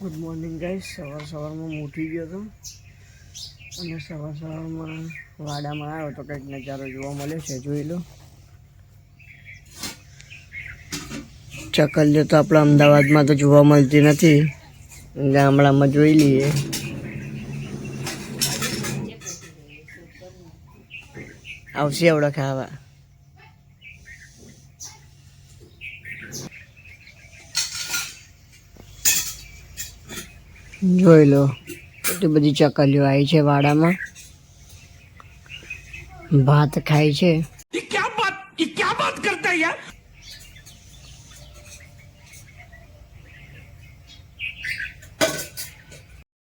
Good morning guys. સવારમાં ઉઠી ગયો હતો અને સવારમાં વાડામાં આવ્યો તો કંઈક નજારો જોવા મળ્યો છે. જોઈ લો. ચકલીઓ તો આપણા અમદાવાદમાં તો જોવા મળતી નથી, ગામડામાં જોઈ લઈએ. આવશે એવડો ખાવા. જોઈ લો, એટલી બધી ચકલીઓ આવી છે વાડામાં, ભાત ખાય છે. ये क्या बात करता है यार.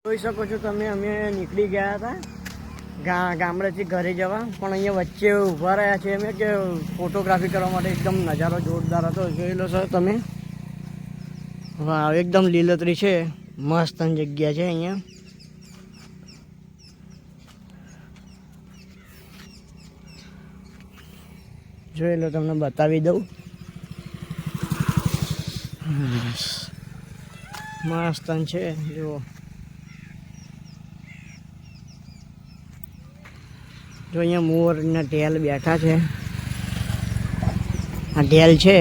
જોઈ શકો છો તમે, અમે નીકળી ગયા હતા ગામડેથી ઘરે જવા, પણ અહીંયા વચ્ચે ઊભા રહ્યા છે અમે કે ફોટોગ્રાફી કરવા માટે. એકદમ નજારો જોરદાર હતો. જોઈ લો સર તમે, વાહ, એકદમ લીલોતરી છે, મસ્ત જગ્યા છે અહીંયા. જોઈ લો, તમને બતાવી દઉં. મસ્ત છે, જુઓ. જો અહીંયા મોર ને ઢેલ બેઠા છે. આ ઢેલ છે.